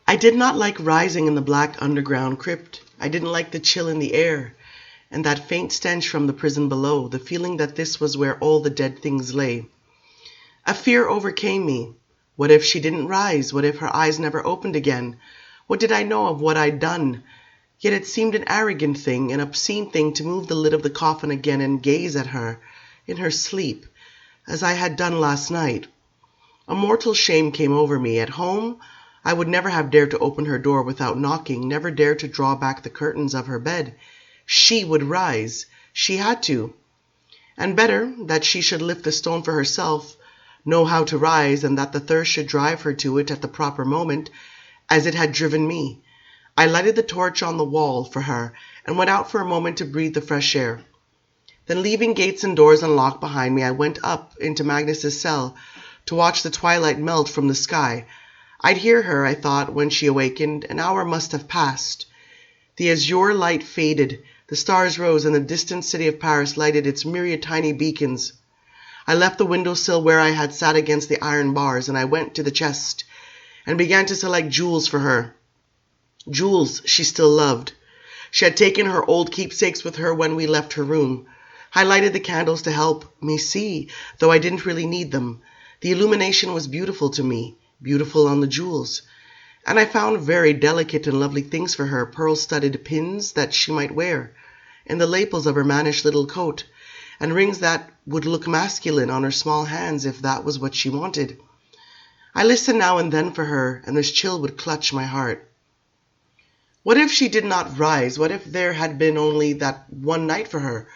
I did not like rising in the black underground crypt. I didn't like the chill in the air, and that faint stench from the prison below, the feeling that this was where all the dead things lay. A fear overcame me. What if she didn't rise? What if her eyes never opened again? What did I know of what I'd done? Yet it seemed an arrogant thing, an obscene thing to move the lid of the coffin again and gaze at her, in her sleep, as I had done last night. A mortal shame came over me. At home, I would never have dared to open her door without knocking, never dared to draw back the curtains of her bed. She would rise. She had to. And better that she should lift the stone for herself, know how to rise, and that the thirst should drive her to it at the proper moment, as it had driven me. I lighted the torch on the wall for her, and went out for a moment to breathe the fresh air. Then, leaving gates and doors unlocked behind me, I went up into Magnus's cell to watch the twilight melt from the sky. I'd hear her, I thought, when she awakened. An hour must have passed. The azure light faded, the stars rose, and the distant city of Paris lighted its myriad tiny beacons. I left the windowsill where I had sat against the iron bars, and I went to the chest and began to select jewels for her. Jewels she still loved. She had taken her old keepsakes with her when we left her room. I lighted the candles to help me see, though I didn't really need them. The illumination was beautiful to me, beautiful on the jewels. And I found very delicate and lovely things for her, pearl-studded pins that she might wear, and the lapels of her mannish little coat, and rings that would look masculine on her small hands if that was what she wanted. I listened now and then for her, and this chill would clutch my heart. What if she did not rise? What if there had been only that one night for her?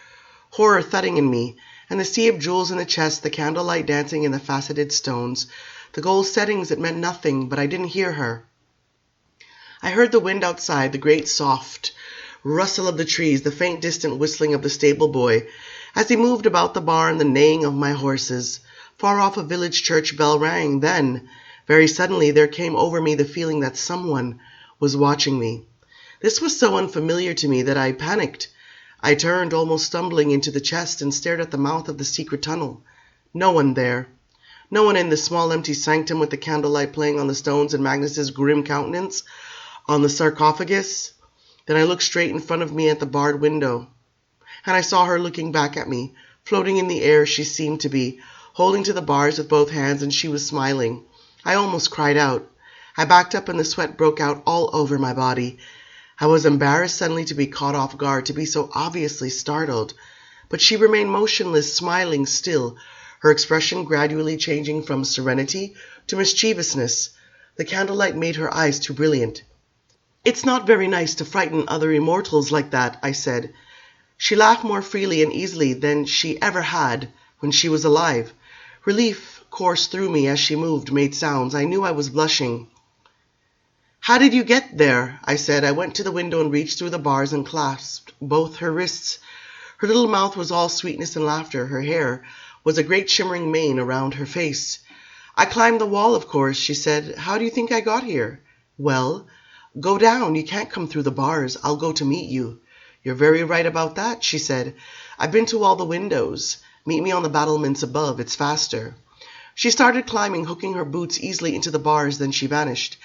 Horror thudding in me, and the sea of jewels in the chest, the candlelight dancing in the faceted stones, the gold settings, it meant nothing, but I didn't hear her. I heard the wind outside, the great soft rustle of the trees, the faint distant whistling of the stable boy, as he moved about the barn, the neighing of my horses. Far off a village church bell rang. Then, very suddenly, there came over me the feeling that someone was watching me. This was so unfamiliar to me that I panicked. I turned, almost stumbling, into the chest and stared at the mouth of the secret tunnel. No one there. No one in the small empty sanctum with the candlelight playing on the stones and Magnus's grim countenance on the sarcophagus. Then I looked straight in front of me at the barred window, and I saw her looking back at me. Floating in the air she seemed to be, holding to the bars with both hands, and she was smiling. I almost cried out. I backed up and the sweat broke out all over my body. I was embarrassed suddenly to be caught off guard, to be so obviously startled. But she remained motionless, smiling still, her expression gradually changing from serenity to mischievousness. The candlelight made her eyes too brilliant. "It's not very nice to frighten other immortals like that," I said. She laughed more freely and easily than she ever had when she was alive. Relief coursed through me as she moved, made sounds. I knew I was blushing. "How did you get there?" I said. I went to the window and reached through the bars and clasped both her wrists. Her little mouth was all sweetness and laughter. Her hair was a great shimmering mane around her face. "I climbed the wall, of course," she said. "How do you think I got here?" "Well, go down. You can't come through the bars. I'll go to meet you." "You're very right about that," she said. "I've been to all the windows. Meet me on the battlements above. It's faster." She started climbing, hooking her boots easily into the bars, then she vanished.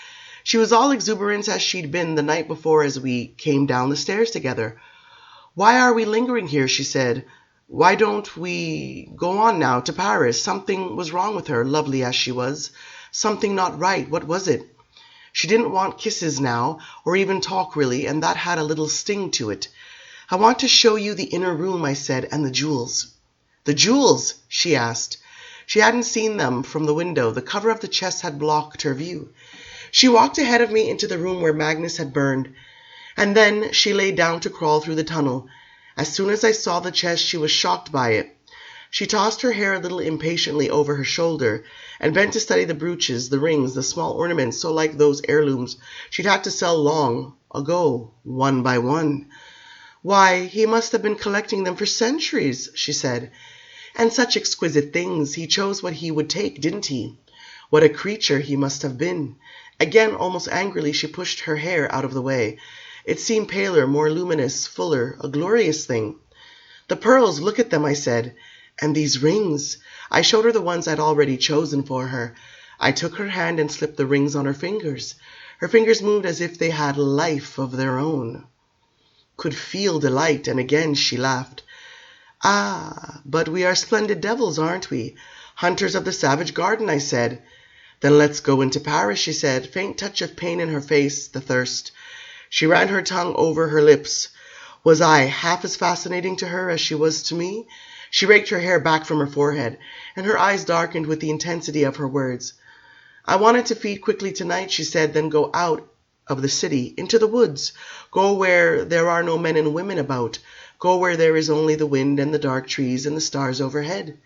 She was all exuberance as she'd been the night before as we came down the stairs together. "Why are we lingering here?" she said. "Why don't we go on now to Paris?" Something was wrong with her, lovely as she was. Something not right. What was it? She didn't want kisses now, or even talk really, and that had a little sting to it. "I want to show you the inner room," I said, "and the jewels." "The jewels?" she asked. She hadn't seen them from the window. The cover of the chest had blocked her view. She walked ahead of me into the room where Magnus had burned, and then she lay down to crawl through the tunnel. As soon as I saw the chest, she was shocked by it. She tossed her hair a little impatiently over her shoulder, and bent to study the brooches, the rings, the small ornaments, so like those heirlooms she'd had to sell long ago, one by one. "Why, he must have been collecting them for centuries," she said. "And such exquisite things. He chose what he would take, didn't he? What a creature he must have been." Again, almost angrily, she pushed her hair out of the way. It seemed paler, more luminous, fuller, a glorious thing. "The pearls, look at them," I said. "And these rings." I showed her the ones I'd already chosen for her. I took her hand and slipped the rings on her fingers. Her fingers moved as if they had life of their own. Could feel delight, and again she laughed. Ah, but we are splendid devils, aren't we? Hunters of the savage garden, I said. Then let's go into Paris, she said, faint touch of pain in her face, the thirst. She ran her tongue over her lips. Was I half as fascinating to her as she was to me? She raked her hair back from her forehead, and her eyes darkened with the intensity of her words. I wanted to feed quickly tonight, she said, then go out of the city, into the woods. Go where there are no men and women about. Go where there is only the wind and the dark trees and the stars overhead.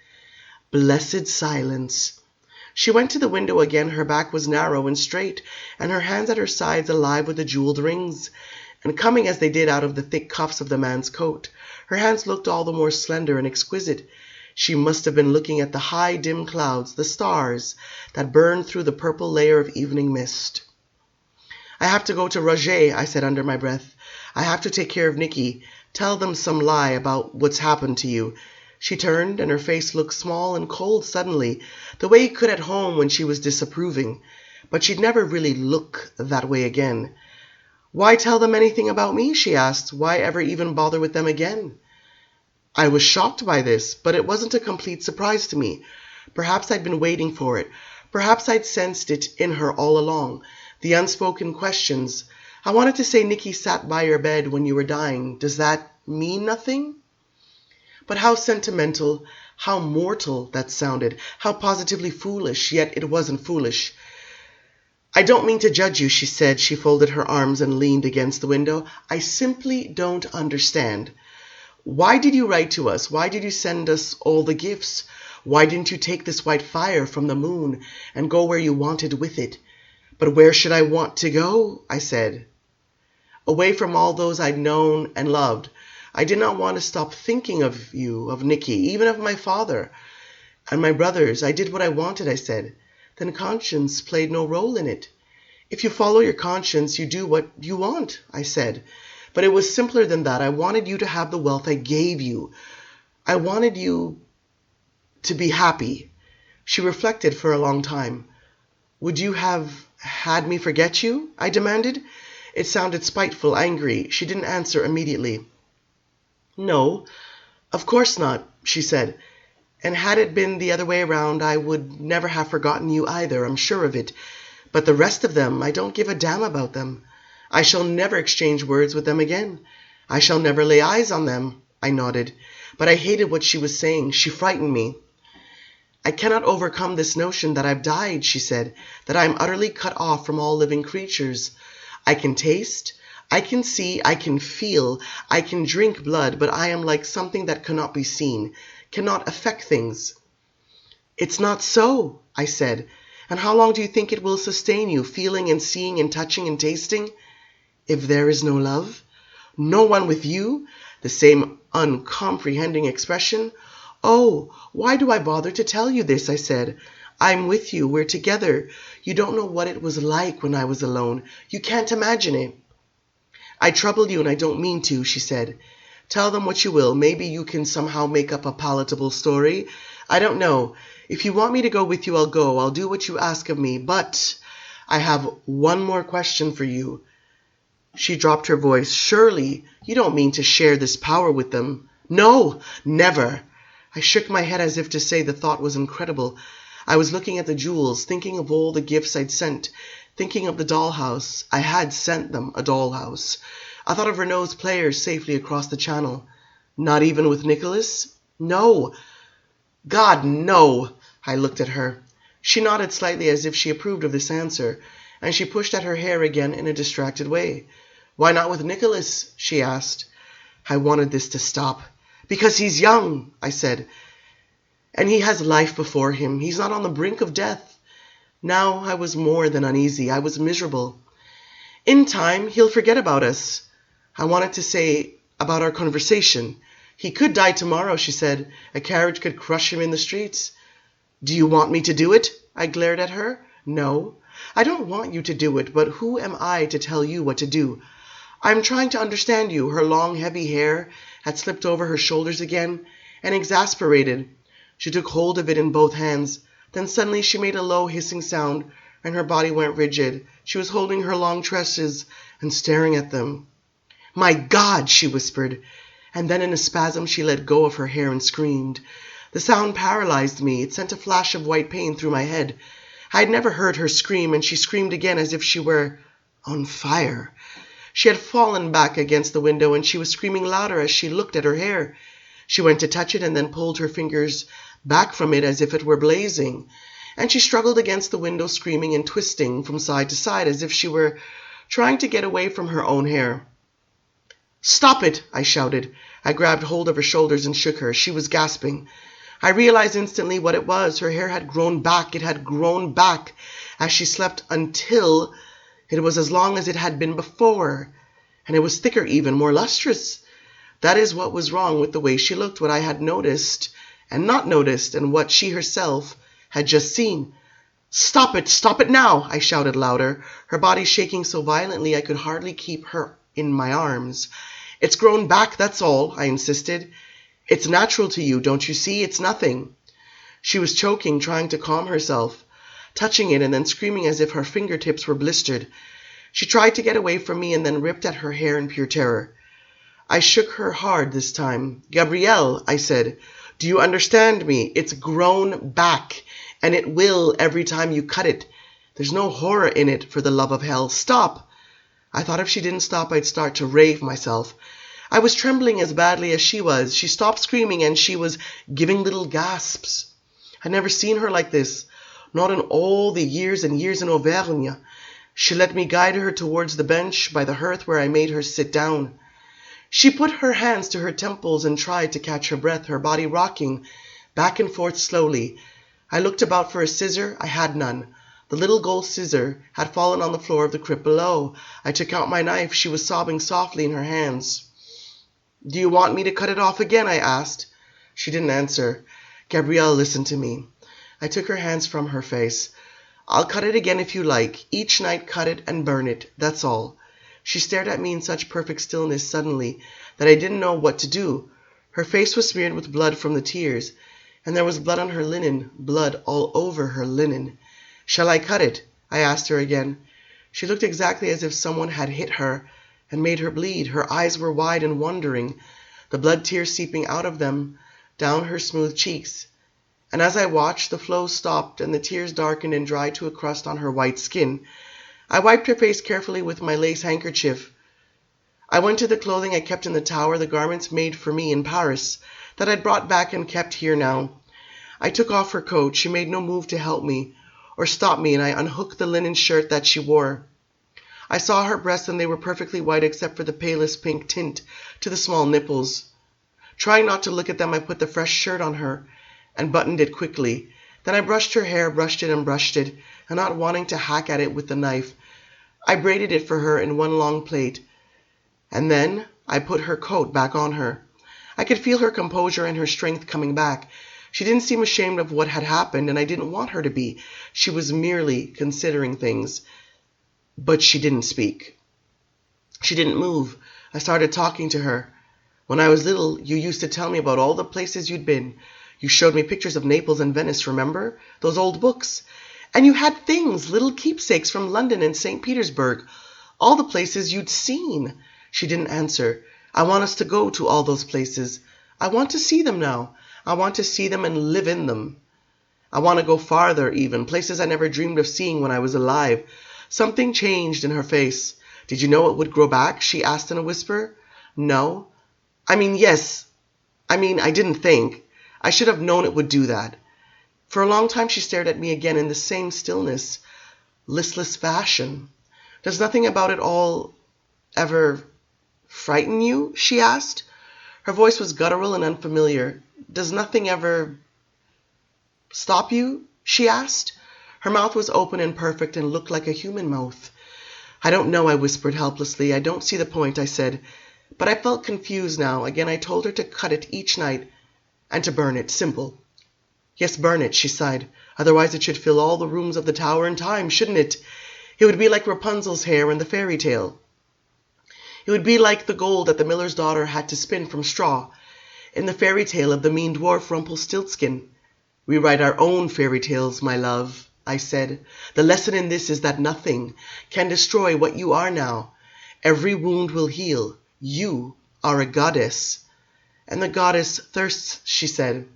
Blessed silence. She went to the window again. Her back was narrow and straight, and her hands at her sides alive with the jeweled rings, and coming as they did out of the thick cuffs of the man's coat. Her hands looked all the more slender and exquisite. She must have been looking at the high, dim clouds, the stars that burned through the purple layer of evening mist. I have to go to Roger, I said under my breath. I have to take care of Nicky. Tell them some lie about what's happened to you. She turned, and her face looked small and cold suddenly, the way it could at home when she was disapproving. But she'd never really look that way again. Why tell them anything about me, she asked. Why ever even bother with them again? I was shocked by this, but it wasn't a complete surprise to me. Perhaps I'd been waiting for it. Perhaps I'd sensed it in her all along. The unspoken questions. I wanted to say Nicky sat by your bed when you were dying. Does that mean nothing? But how sentimental, how mortal that sounded, how positively foolish, yet it wasn't foolish. I don't mean to judge you, she said. She folded her arms and leaned against the window. I simply don't understand. Why did you write to us? Why did you send us all the gifts? Why didn't you take this white fire from the moon and go where you wanted with it? But where should I want to go? I said. Away from all those I'd known and loved. I did not want to stop thinking of you, of Nicky, even of my father and my brothers. I did what I wanted, I said. Then conscience played no role in it. If you follow your conscience, you do what you want, I said. But it was simpler than that. I wanted you to have the wealth I gave you. I wanted you to be happy. She reflected for a long time. Would you have had me forget you? I demanded. It sounded spiteful, angry. She didn't answer immediately. No, of course not, she said. And had it been the other way around, I would never have forgotten you either, I'm sure of it. But the rest of them, I don't give a damn about them. I shall never exchange words with them again. I shall never lay eyes on them. I nodded. But I hated what she was saying. She frightened me. I cannot overcome this notion that I've died, she said, that I am utterly cut off from all living creatures. I can taste, I can see, I can feel, I can drink blood, but I am like something that cannot be seen, cannot affect things. It's not so, I said. And how long do you think it will sustain you, feeling and seeing and touching and tasting? If there is no love, no one with you, the same uncomprehending expression. Oh, why do I bother to tell you this, I said. I'm with you, we're together. You don't know what it was like when I was alone. You can't imagine it. I trouble you and I don't mean to, she said. Tell them what you will. Maybe you can somehow make up a palatable story. I don't know. If you want me to go with you, I'll go. I'll do what you ask of me. But I have one more question for you. She dropped her voice. Surely you don't mean to share this power with them? No, never. I shook my head as if to say the thought was incredible. I was looking at the jewels, thinking of all the gifts I'd sent, thinking of the dollhouse. I had sent them a dollhouse. I thought of Renault's players safely across the channel. Not even with Nicholas? No. God, no. I looked at her. She nodded slightly as if she approved of this answer, and she pushed at her hair again in a distracted way. Why not with Nicholas? She asked. I wanted this to stop. Because he's young, I said. And he has life before him. He's not on the brink of death. Now I was more than uneasy. I was miserable. In time, he'll forget about us. I wanted to say about our conversation. He could die tomorrow, she said. A carriage could crush him in the streets. Do you want me to do it? I glared at her. No, I don't want you to do it, but who am I to tell you what to do? I'm trying to understand you. Her long, heavy hair had slipped over her shoulders again, and exasperated, she took hold of it in both hands. Then suddenly she made a low hissing sound, and her body went rigid. She was holding her long tresses and staring at them. "My God!" she whispered, and then in a spasm she let go of her hair and screamed. The sound paralyzed me. It sent a flash of white pain through my head. I had never heard her scream, and she screamed again as if she were on fire. She had fallen back against the window, and she was screaming louder as she looked at her hair. She went to touch it and then pulled her fingers back from it as if it were blazing. And she struggled against the window, screaming and twisting from side to side as if she were trying to get away from her own hair. "Stop it!" I shouted. I grabbed hold of her shoulders and shook her. She was gasping. I realized instantly what it was. Her hair had grown back. It had grown back as she slept until it was as long as it had been before. And it was thicker even, more lustrous. That is what was wrong with the way she looked, what I had noticed and not noticed, and what she herself had just seen. Stop it now!" I shouted louder, her body shaking so violently I could hardly keep her in my arms. "It's grown back, that's all," I insisted. "It's natural to you, don't you see? It's nothing." She was choking, trying to calm herself, touching it and then screaming as if her fingertips were blistered. She tried to get away from me and then ripped at her hair in pure terror. I shook her hard this time. "Gabrielle," I said, "do you understand me? It's grown back, and it will every time you cut it. There's no horror in it, for the love of hell. Stop!" I thought if she didn't stop, I'd start to rave myself. I was trembling as badly as she was. She stopped screaming, and she was giving little gasps. I'd never seen her like this, not in all the years and years in Auvergne. She let me guide her towards the bench by the hearth where I made her sit down. She put her hands to her temples and tried to catch her breath, her body rocking back and forth slowly. I looked about for a scissor. I had none. The little gold scissor had fallen on the floor of the crypt below. I took out my knife. She was sobbing softly in her hands. "Do you want me to cut it off again?" I asked. She didn't answer. "Gabrielle, listen to me." I took her hands from her face. "I'll cut it again if you like. Each night cut it and burn it. That's all." She stared at me in such perfect stillness suddenly that I didn't know what to do. Her face was smeared with blood from the tears, and there was blood on her linen, blood all over her linen. "Shall I cut it?" I asked her again. She looked exactly as if someone had hit her and made her bleed. Her eyes were wide and wondering, the blood tears seeping out of them down her smooth cheeks. And as I watched, the flow stopped and the tears darkened and dried to a crust on her white skin. I wiped her face carefully with my lace handkerchief. I went to the clothing I kept in the tower, the garments made for me in Paris, that I'd brought back and kept here now. I took off her coat. She made no move to help me or stop me, and I unhooked the linen shirt that she wore. I saw her breasts, and they were perfectly white except for the palest pink tint to the small nipples. Trying not to look at them, I put the fresh shirt on her and buttoned it quickly. Then I brushed her hair, brushed it, and not wanting to hack at it with the knife, I braided it for her in one long plait, and then I put her coat back on her. I could feel her composure and her strength coming back. She didn't seem ashamed of what had happened, and I didn't want her to be. She was merely considering things. But she didn't speak. She didn't move. I started talking to her. "When I was little, you used to tell me about all the places you'd been. You showed me pictures of Naples and Venice, remember? Those old books. And you had things, little keepsakes from London and St. Petersburg. All the places you'd seen." She didn't answer. "I want us to go to all those places. I want to see them now. I want to see them and live in them. I want to go farther even, places I never dreamed of seeing when I was alive." Something changed in her face. "Did you know it would grow back?" she asked in a whisper. "No. Yes. I didn't think. I should have known it would do that." For a long time she stared at me again in the same stillness, listless fashion. "Does nothing about it all ever frighten you?" she asked. Her voice was guttural and unfamiliar. "Does nothing ever stop you?" she asked. Her mouth was open and perfect and looked like a human mouth. "I don't know," I whispered helplessly. "I don't see the point," I said. But I felt confused now. Again I told her to cut it each night and to burn it. Simple. "Yes, burn it," she sighed. "Otherwise it should fill all the rooms of the tower in time, shouldn't it? It would be like Rapunzel's hair in the fairy tale. It would be like the gold that the miller's daughter had to spin from straw in the fairy tale of the mean dwarf Rumpelstiltskin. We write our own fairy tales, my love." I said. The lesson in this is that nothing can destroy what you are now. Every wound will heal. You are a goddess. And the goddess thirsts, she said.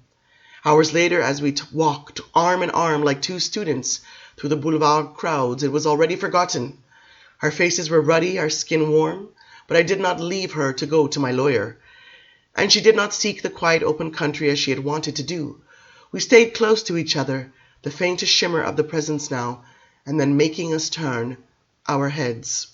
Hours later, as we walked arm in arm like two students through the boulevard crowds, it was already forgotten. Our faces were ruddy, our skin warm, but I did not leave her to go to my lawyer. And she did not seek the quiet open country as she had wanted to do. We stayed close to each other, the faintest shimmer of the presence now, and then making us turn our heads.